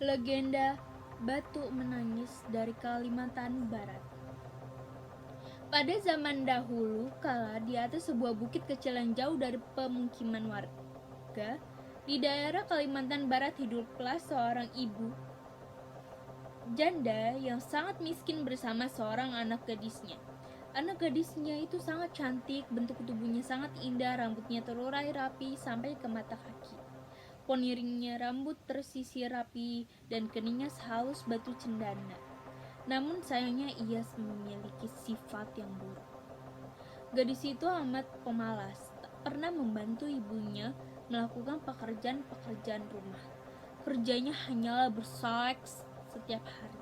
Legenda Batu Menangis dari Kalimantan Barat. Pada zaman dahulu kala, di atas sebuah bukit kecil yang jauh dari pemukiman warga, di daerah Kalimantan Barat hiduplah seorang ibu janda yang sangat miskin bersama seorang anak gadisnya. Anak gadisnya itu sangat cantik, bentuk tubuhnya sangat indah, rambutnya terurai rapi sampai ke mata kaki. Poniringnya rambut tersisir rapi dan keningnya sehalus batu cendana. Namun sayangnya ia memiliki sifat yang buruk. Gadis itu amat pemalas, tak pernah membantu ibunya melakukan pekerjaan-pekerjaan rumah. Kerjanya hanyalah berseks setiap hari.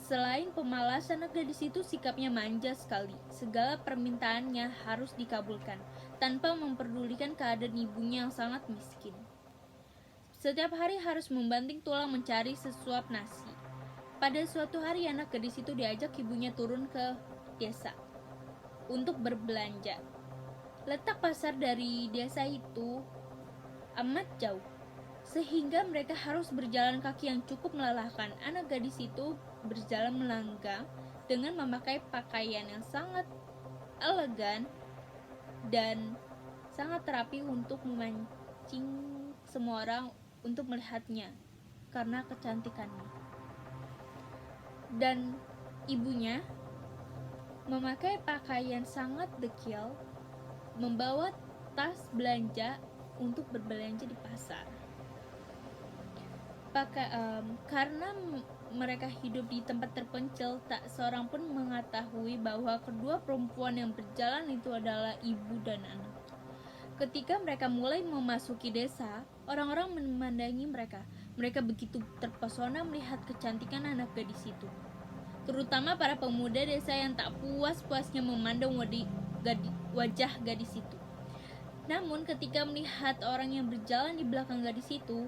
Selain pemalas, anak gadis itu sikapnya manja sekali. Segala permintaannya harus dikabulkan, tanpa memperdulikan keadaan ibunya yang sangat miskin. Setiap hari harus membanting tulang mencari sesuap nasi. Pada suatu hari anak gadis itu diajak ibunya turun ke desa untuk berbelanja. Letak pasar dari desa itu amat jauh, sehingga mereka harus berjalan kaki yang cukup melelahkan. Anak gadis itu berjalan melanggang dengan memakai pakaian yang sangat elegan dan sangat rapi untuk memancing semua orang untuk melihatnya karena kecantikannya. Dan ibunya memakai pakaian sangat dekil, membawa tas belanja untuk berbelanja di pasar. Karena mereka hidup di tempat terpencil, tak seorang pun mengetahui bahwa kedua perempuan yang berjalan itu adalah ibu dan anak. Ketika mereka mulai memasuki desa, orang-orang memandangi mereka. Mereka begitu terpesona melihat kecantikan anak gadis itu. Terutama para pemuda desa yang tak puas-puasnya memandang wajah gadis itu. Namun ketika melihat orang yang berjalan di belakang gadis itu,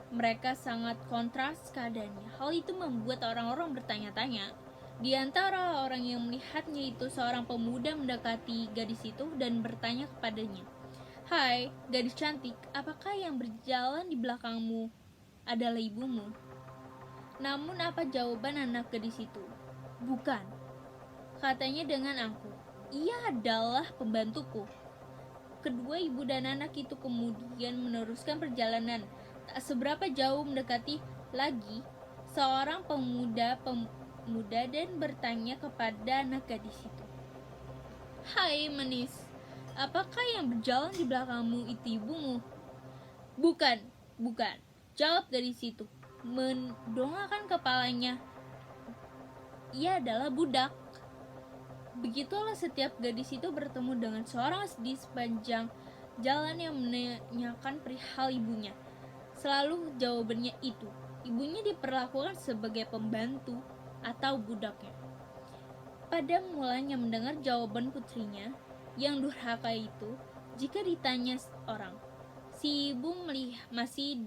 mereka sangat kontras keadaannya. Hal itu membuat orang-orang bertanya-tanya. Di antara orang yang melihatnya itu, seorang pemuda mendekati gadis itu dan bertanya kepadanya, "Hai, gadis cantik, apakah yang berjalan di belakangmu adalah ibumu?" Namun apa jawaban anak gadis itu? "Bukan," katanya dengan angkuh. "Ia adalah pembantuku." Kedua ibu dan anak itu kemudian meneruskan perjalanan. Tak seberapa jauh mendekati lagi, seorang pemuda dan bertanya kepada anak gadis itu, "Hai manis, apakah yang berjalan di belakangmu itu ibumu?" Bukan," jawab gadis itu, mendongakkan kepalanya. "Ia adalah budak." Begitulah setiap gadis itu bertemu dengan seorang di sepanjang jalan yang menanyakan perihal ibunya. Selalu jawabannya itu, ibunya diperlakukan sebagai pembantu atau budaknya. Pada mulanya mendengar jawaban putrinya yang durhaka itu, jika ditanya orang, si ibu masih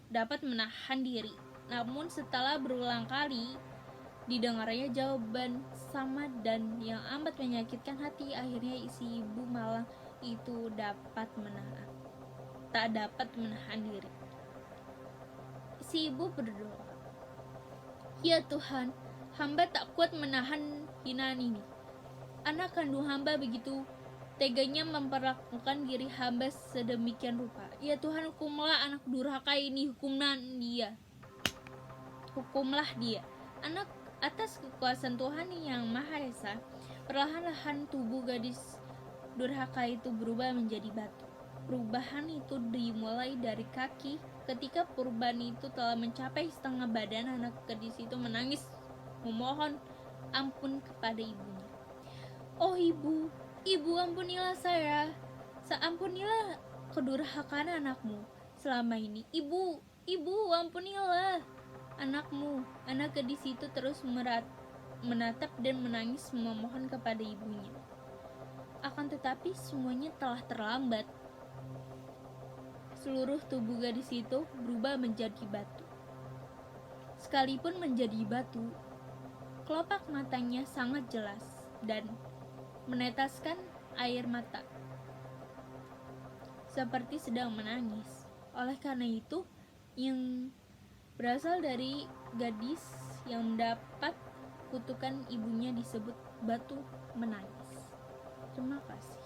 dapat menahan diri. Namun setelah berulang kali didengarnya jawaban sama dan yang amat menyakitkan hati, akhirnya si ibu malang itu tak dapat menahan diri. Si ibu berdoa, "Ya Tuhan, hamba tak kuat menahan hinaan ini. Anak kandung hamba begitu teganya memperlakukan diri hamba sedemikian rupa. Ya Tuhan, hukumlah anak durhaka ini, hukumlah dia." Atas kekuasaan Tuhan yang Maha Esa, perlahan-lahan tubuh gadis durhaka itu berubah menjadi batu. Perubahan itu dimulai dari kaki. Ketika perubahan itu telah mencapai setengah badan, anak gadis itu menangis memohon ampun kepada ibunya. "Oh ibu, ampunilah saya. Ampunilah kedurhakaan anakmu selama ini. Ibu, ampunilah anakmu." Anak gadis itu terus menatap dan menangis memohon kepada ibunya. Akan tetapi semuanya telah terlambat. Seluruh tubuh gadis itu berubah menjadi batu. Sekalipun menjadi batu, kelopak matanya sangat jelas dan menetaskan air mata, seperti sedang menangis. Oleh karena itu, yang berasal dari gadis yang mendapat kutukan ibunya disebut batu menangis. Terima kasih.